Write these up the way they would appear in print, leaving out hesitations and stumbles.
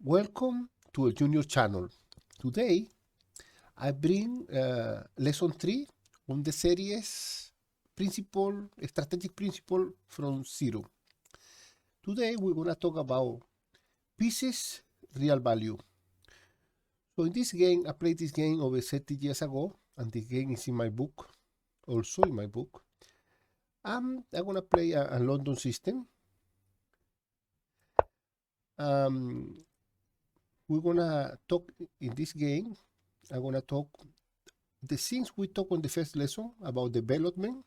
Welcome to a junior channel. Today I bring lesson 3 on the series principle, strategic principle from zero. Today we're going to talk about pieces real value. So in this game, I played this game over 30 years ago, and the game is in my book, also in my book. I'm going to play a London system. We're going to talk in this game. I'm going to talk the things we talk on the first lesson about development,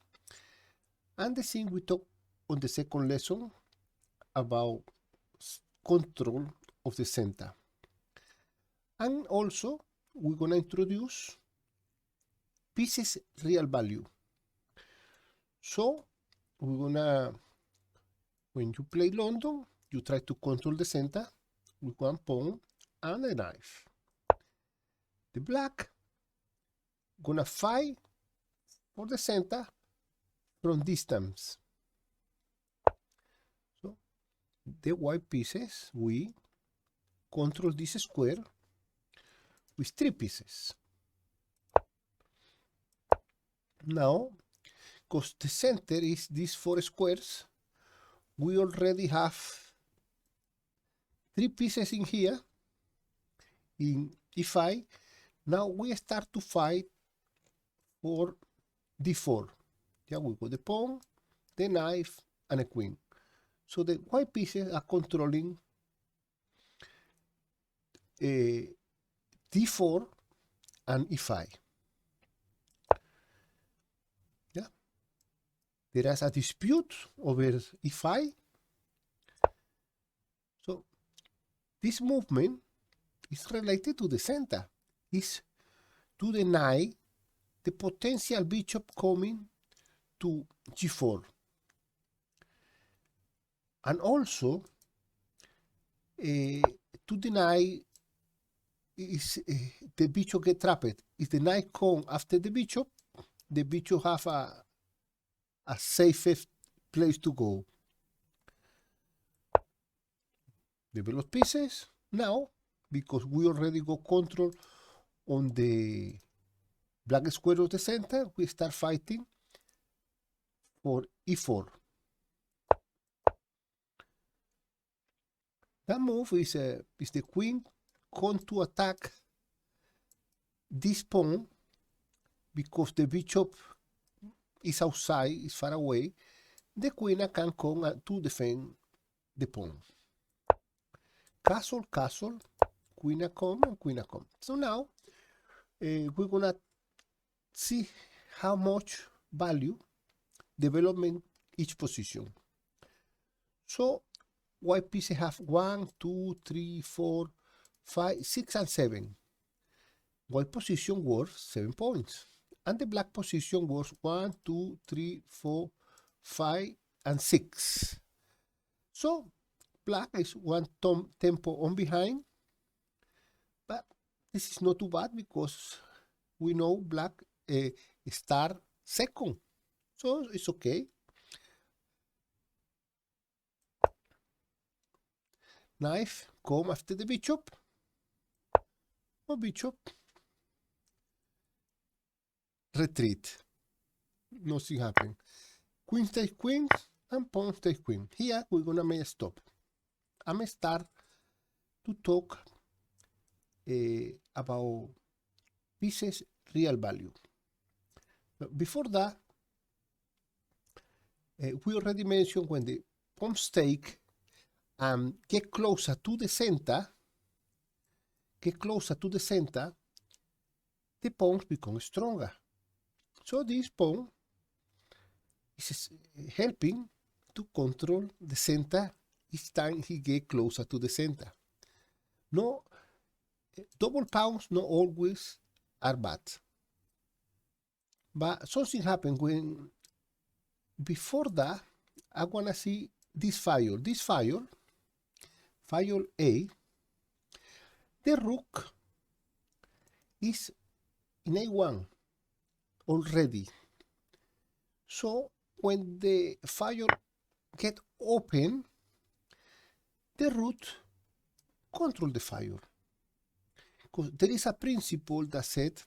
and the things we talk on the second lesson about control of the center. And also, we're going to introduce pieces real value. So, we're going to, when you play London, you try to control the center with one pawn and a knife. The black gonna fight for the center from distance. So the white pieces, we control this square with 3 pieces. Now, because the center is these 4 squares, we already have 3 pieces in here in e5. Now we start to fight for d4. Yeah, we got the pawn, the knife, and a queen. So the white pieces are controlling d4 and e5. Yeah, there is a dispute over e5. So this movement is related to the center. Is to deny the potential bishop coming to g4. And also to deny is the bishop get trapped. If the knight come after the bishop have a safest place to go. Develop pieces now, because we already got control on the black square of the center. We start fighting for e4. That move is the queen come to attack this pawn, because the bishop is outside, is far away. The queen can come to defend the pawn. Castle, castle, queen come, and queen come. So now we're gonna see how much value development each position. So white pieces have 1, 2, 3, 4, 5, 6, and 7. White position worth 7 points, and the black position worth 1, 2, 3, 4, 5, and 6. So black is 1 tempo on behind, but this is not too bad, because we know black start second, so it's okay. Knife come after the bishop, or bishop retreat, nothing happen. Queen takes queen, and pawn takes queen. Here we're gonna make a stop. I'm gonna start to talk about pieces real value. But before that, we already mentioned when the pawns take and get closer to the center, the pawns become stronger. So this pawn is helping to control the center each time he get closer to the center. No, double pawns not always are bad. But something happened when, before that, I wanna see this file. This file A, the rook is in A1 already. So when the file get open, the rook control the fire. Because there is a principle that said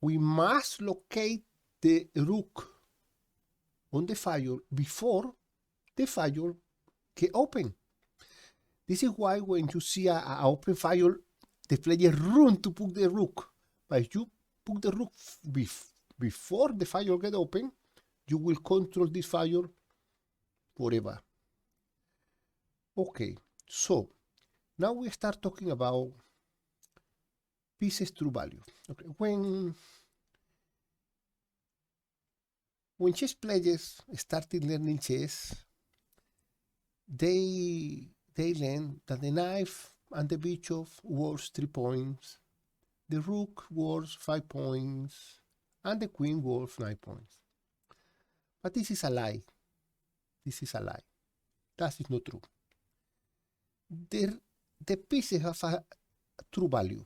we must locate the rook on the fire before the fire get open. This is why when you see an open fire, the player run to put the rook. But if you put the rook before the fire get open, you will control this fire forever. Okay, so now we start talking about pieces true value. Okay, when chess players started learning chess, they learned that the knife and the bishop worth 3 points, the rook worth 5 points, and the queen worth 9 points. But this is a lie. This is a lie. That is not true. The pieces have a true value,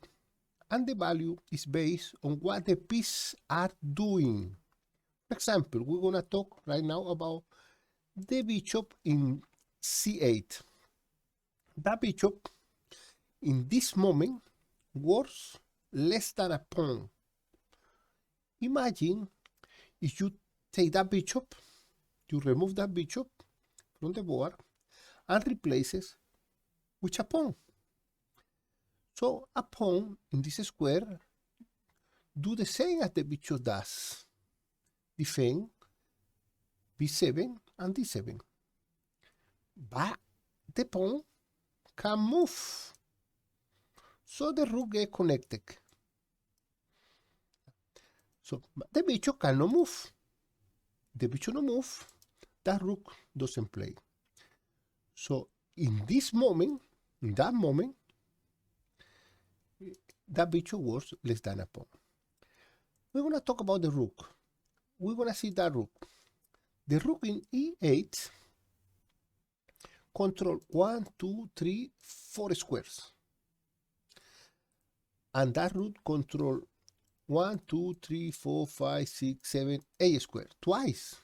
and the value is based on what the pieces are doing. For example, we're going to talk right now about the bishop in c8. That bishop in this moment worth less than a pawn. Imagine if you take that bishop, you remove that bishop from the board and replaces with a pawn. So a pawn in this square do the same as the bishop does. Defend b7 and d7. But the pawn can move. So the rook get connected. So the bishop cannot move. The bishop no move, that rook doesn't play. So in this moment, in that moment, that bishop was less than a pawn. We're going to talk about the rook. We're going to see that rook. The rook in e8 control 1, 2, 3, 4 squares. And that rook control 1, 2, 3, 4, 5, 6, 7, 8 squares, twice.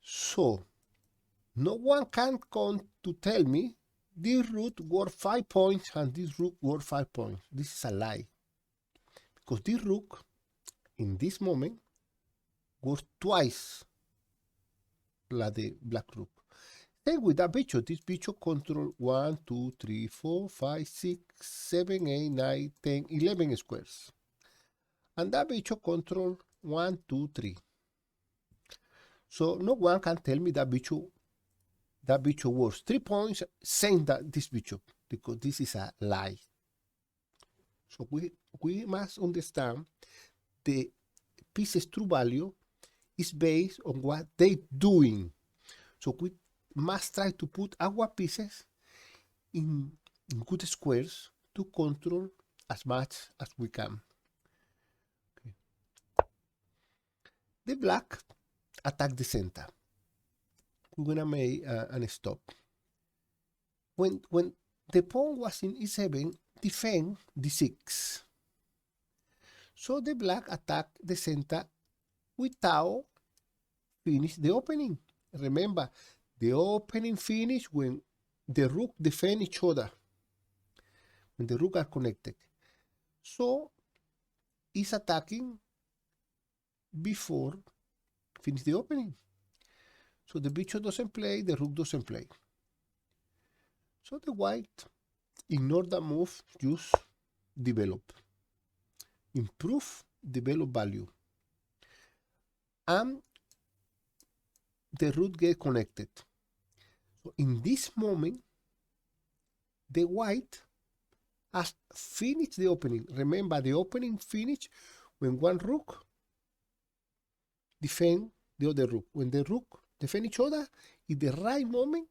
So no one can come to tell me this rook worth 5 points and this rook worth 5 points. This is a lie. Because this rook, in this moment, worth twice like the black rook. Then with that bishop, this bishop control 1, 2, 3, 4, 5, 6, 7, 8, 9, 10, 11 squares. And that bishop control 1, 2, 3. So no one can tell me that bishop worth 3 points saying that this bishop, because this is a lie. So we must understand the pieces true value is based on what they're doing. So we must try to put our pieces in good squares to control as much as we can. Okay. The black attack the center. We're gonna make an stop. When the pawn was in e7, defend d6. So the black attacked the center without finish the opening. Remember, the opening finish when the rook defend each other, when the rook are connected. So it's attacking before finish the opening. So the bishop doesn't play, the rook doesn't play. So the white ignore that move, just develop. Improve, develop value. And the rook get connected. So in this moment, the white has finished the opening. Remember, the opening finished when one rook defend the other rook. When the rook defend each other, in the right moment,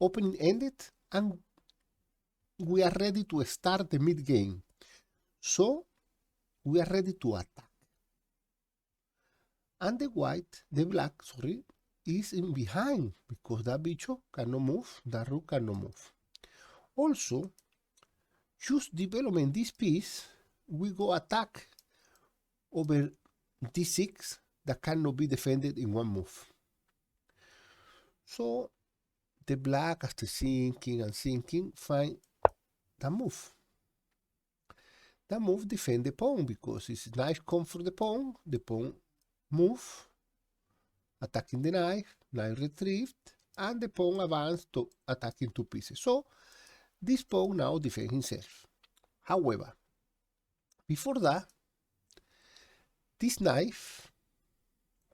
opening ended, and we are ready to start the mid game. So we are ready to attack. And the black, is in behind because that bishop cannot move, that rook cannot move. Also, just developing this piece, we go attack over d6 that cannot be defended in one move. So the black, after thinking and thinking, find that move. That move defend the pawn because it's knife come for the pawn move, attacking the knife retrieved, and the pawn advanced to attacking two pieces. So this pawn now defends himself. However, before that, this knife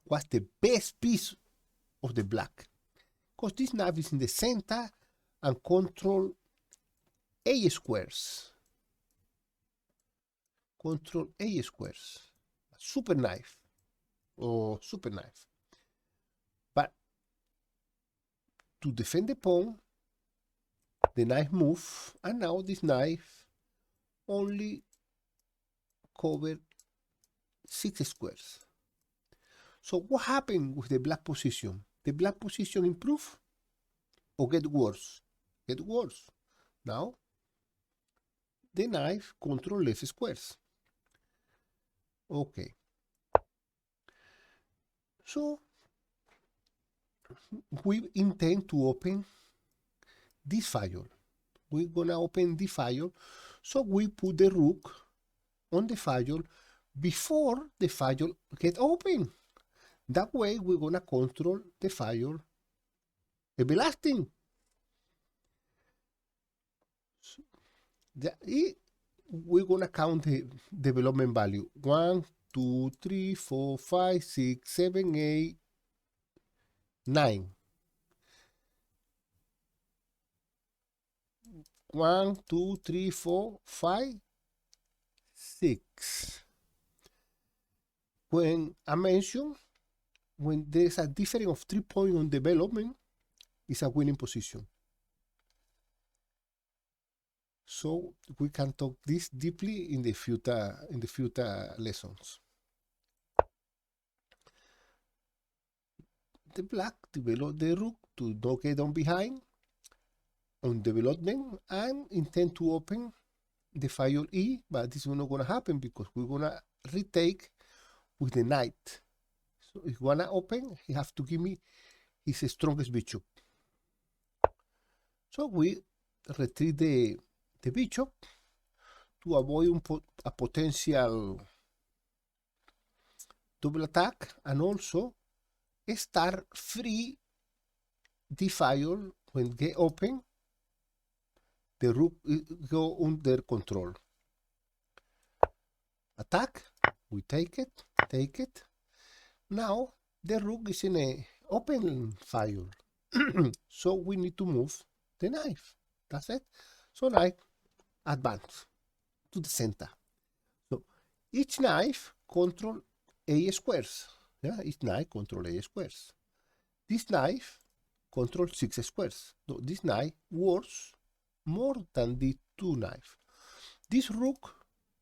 was the best piece of the black, because this knife is in the center and control A squares. Control A squares. Super knife. Or super knife. But to defend the pawn, the knife move, and now this knife only covered 6 squares. So what happened with the black position? The black position improve or get worse? Get worse. Now the knife control less squares. Okay. So we intend to open this file. We're gonna open the file, so we put the rook on the file before the file get open. That way we're gonna control the file everlasting. So we're gonna count the development value. 1, 2, 3, 4, 5, 6, 7, 8, 9. 1, 2, 3, 4, 5, 6. When I mentioned, when there's a difference of 3 points on development, it's a winning position. So we can talk this deeply in the future lessons. The black develop the rook to not get on behind on development and intend to open the file E, but this is not gonna happen because we're gonna retake with the knight. So if you wanna open, he have to give me his strongest bishop. So we retreat the bishop to avoid a potential double attack, and also start free the file. When get open, the rook go under control. Attack, we take it. Now the rook is in a open file, so we need to move the knife. That's it. So knife advance to the center. So each knife control A squares. Yeah, each knife control A squares. This knife control 6 squares. So this knife works more than the 2 knife. This rook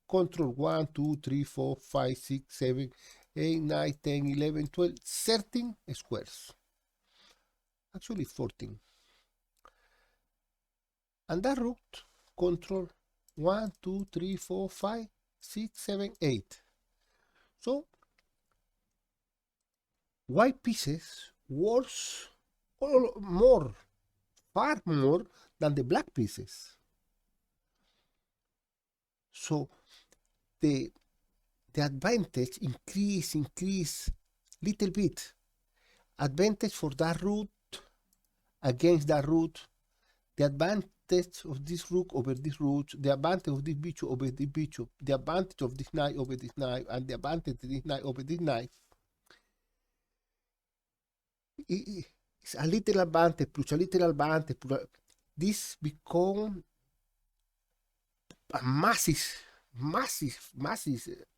control 1, 2, 3, 4, 5, 6, 7, 8, 9, 10, 11, 12, 13 squares. Actually 14. And that rook control 1, 2, 3, 4, 5, 6, 7, 8. So white pieces works more, far more than the black pieces. So the advantage increase little bit. Advantage for that root against that root. The advantage of this rook over this rook, the advantage of this bishop over this bishop, the advantage of this knight over this knight, and the advantage of this knight over this knife. It's a little advantage plus a little advantage. This become a massive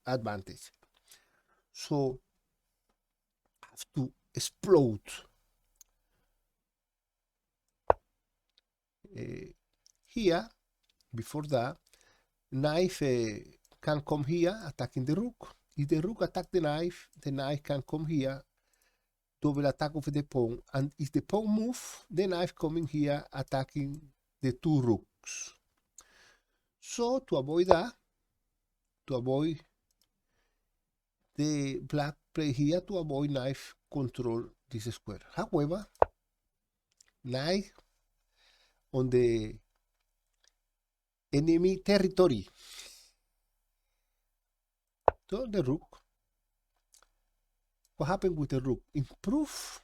advantage. So I have to explode. Here, before that, knife can come here attacking the rook. If the rook attack the knife can come here, double attack of the pawn, and if the pawn move, the knife coming here attacking the 2 rooks. So to avoid that, to avoid the black play here, to avoid knife control this square. However, knight on the enemy territory. So the rook, what happened with the rook? Improve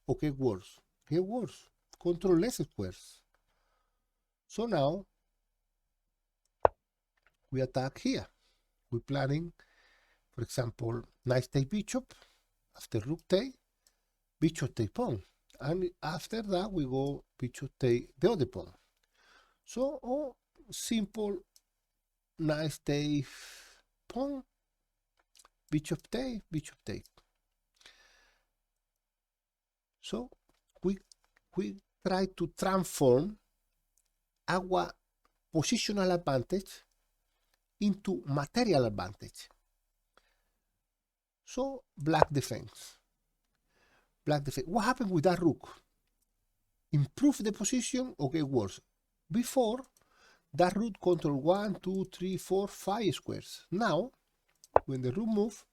or get worse? Get worse. Control less squares. So now we attack here. We're planning, for example, knight take bishop, after rook take, bishop take pawn. And after that we go bishop take the other pawn. So simple knight take pawn, bishop take. So we try to transform our positional advantage into material advantage. So black defense. What happened with that rook? Improve the position or get worse? Before, that rook control 1, 2, 3, 4, 5 squares. Now, when the rook move,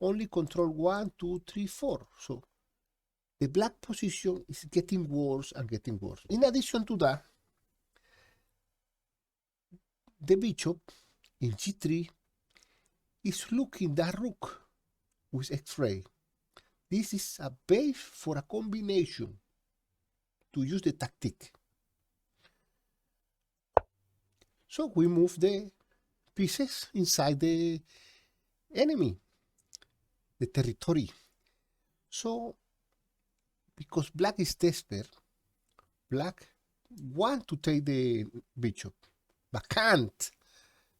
only control 1, 2, 3, 4. So the black position is getting worse and getting worse. In addition to that, the bishop in g3 is looking that rook with x-ray. This is a base for a combination to use the tactic. So we move the pieces inside the enemy, the territory. So because black is desperate, black want to take the bishop, but can't,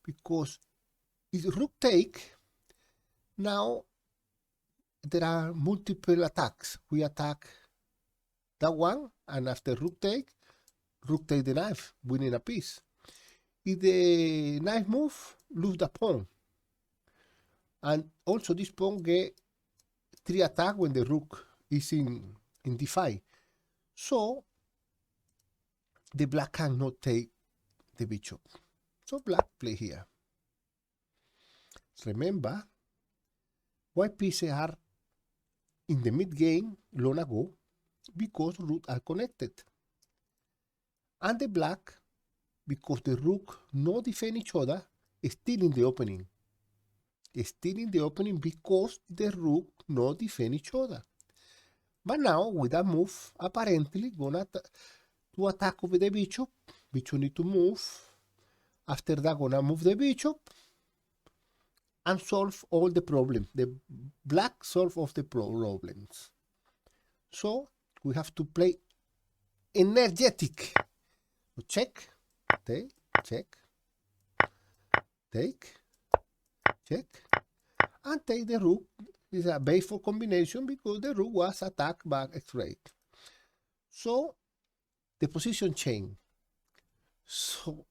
because if rook take, now there are multiple attacks. We attack that one, and after rook take the knife, winning a piece. If the knife move, lose the pawn. And also this pawn get 3 attack when the rook is in d5. So the black cannot take the bishop. So black play here. Remember, white pieces are in the mid game long ago because roots are connected. And the black, because the rook no defend each other, is still in the opening. It's still in the opening because the rook no defend each other. But now, with that move, apparently gonna to attack with the bishop. Bishop need to move. After that, gonna move the bishop and solve all the problems. The black solve all the problems. So we have to play energetic. So check, take, check, take, check, and take the rook. It's a base for combination because the rook was attacked by x-ray. So the position change. So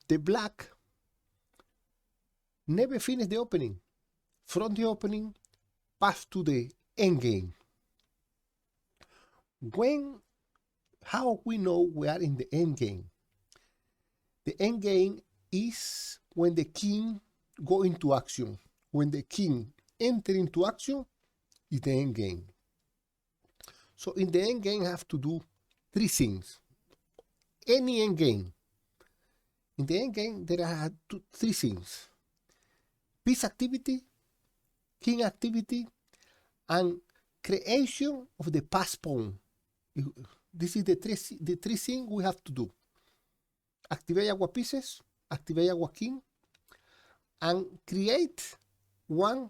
the black never finish the opening. From the opening, pass to the end game. How we know we are in the end game? The end game is when the king go into action. When the king enter into action, is the end game. So in the end game, I have to do 3 things. Any end game. In the end game, there are 3 things. Piece activity, king activity, and creation of the pass pawn. This is the three things we have to do. Activate our pieces, activate our king, and create one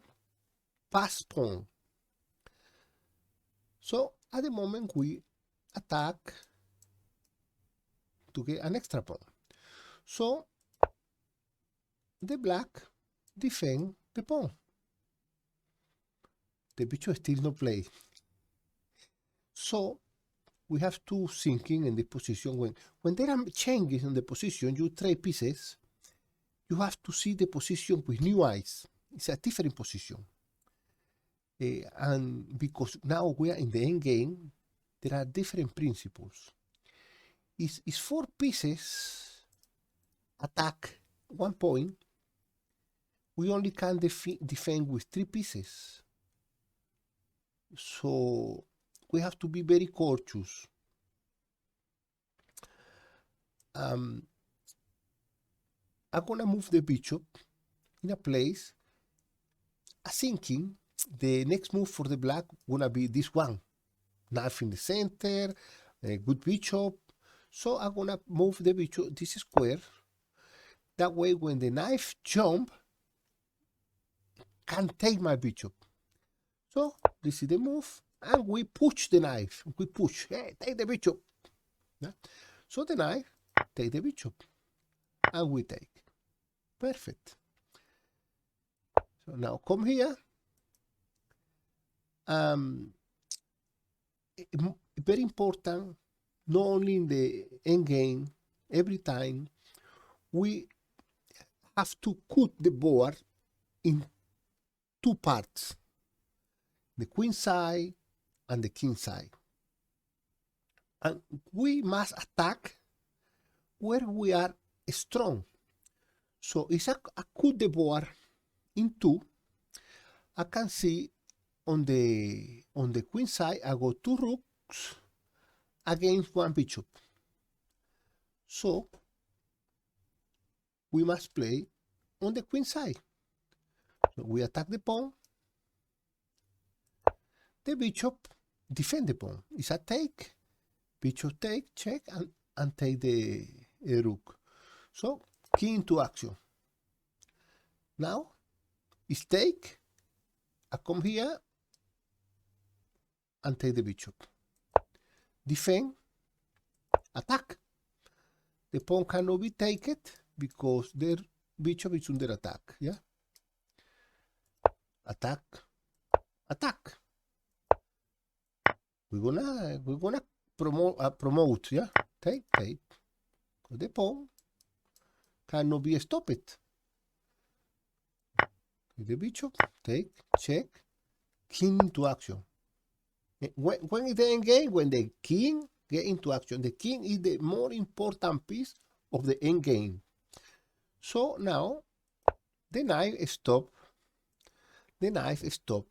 pass pawn. So at the moment we attack to get an extra pawn. So the black defend the pawn. The bishop still no play. So we have to thinking in the position when there are changes in the position, you trade pieces, you have to see the position with new eyes. It's a different position. And because now we are in the end game, there are different principles. It's 4 pieces attack 1 point. We only can defend with 3 pieces. So we have to be very cautious I'm gonna move the bishop in a place, thinking the next move for the black gonna be this one. Knife in the center, a good bishop. So I'm gonna move the bishop this square. That way when the knife jump, can take my bishop. So this is the move, and we push the knife. We push, hey, take the bishop. Yeah? So the knife take the bishop, and we take. Perfect. So now come here. Very important, not only in the end game, every time we have to cut the board in two parts, the queen side and the king side. And we must attack where we are strong. So if I cut the board in two, I can see on the queen side, I got two rooks against one bishop. So we must play on the queen side. So we attack the pawn. The bishop defend the pawn. It's a take. Bishop take, check, and take the rook. So king into action. Now it's take. I come here and take the bishop. Defend, attack. The pawn cannot be taken because the bishop is under attack. Yeah. Attack, attack. We're gonna promote. Yeah. Take. The pawn cannot be stopped. The bishop, take, check, king into action. When is the end game? When the king get into action. The king is the more important piece of the end game. So now the knife stop. The knife stop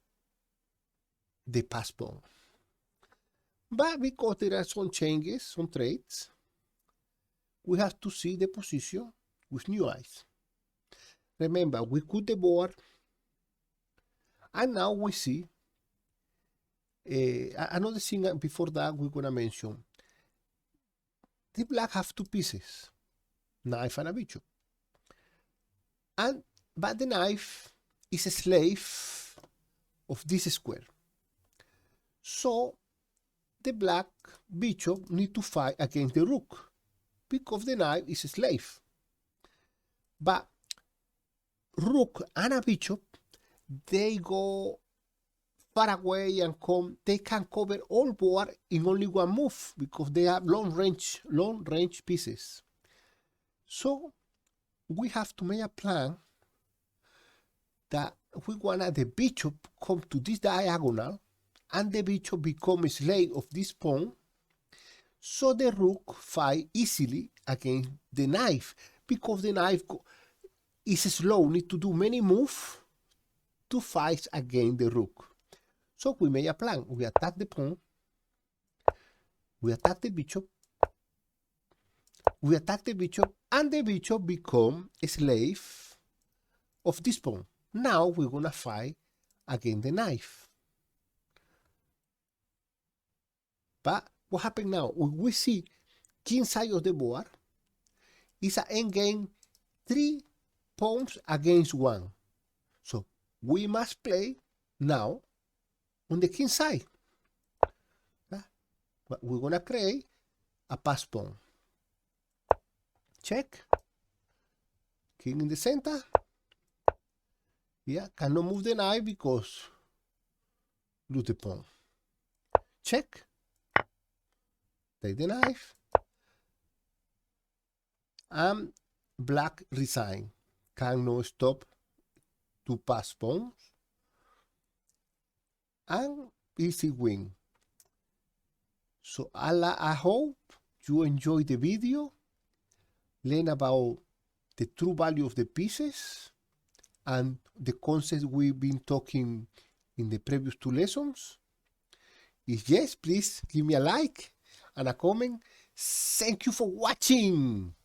the pass pawn. But because there are some changes, some traits, we have to see the position with new eyes. Remember, we cut the board, and now we see another thing before that we're gonna mention. The black have two pieces, knife and a bishop. But the knife is a slave of this square. So the black bishop need to fight against the rook because the knife is a slave. But rook and a bishop, they go far away and come. They can cover all board in only one move because they have long range pieces. So we have to make a plan that we want the bishop come to this diagonal and the bishop become a slave of this pawn, so the rook fight easily against the knife because the knife is slow, need to do many moves to fight against the rook. So we make a plan. We attack the pawn, we attack the bishop, and the bishop become a slave of this pawn. Now we're gonna fight against the knife. But what happened now? We see king side of the board is an endgame 3 pawns against 1. So we must play now on the king side. But we're gonna create a pass pawn. Check. King in the center. Yeah, cannot move the knife because lose the pawn. Check. Take the knife. And black resign. Cannot stop to pass pawns. And easy win. So I hope you enjoy the video. Learn about the true value of the pieces and the concepts we've been talking in the previous 2 lessons. If yes, please give me a like and a comment. Thank you for watching.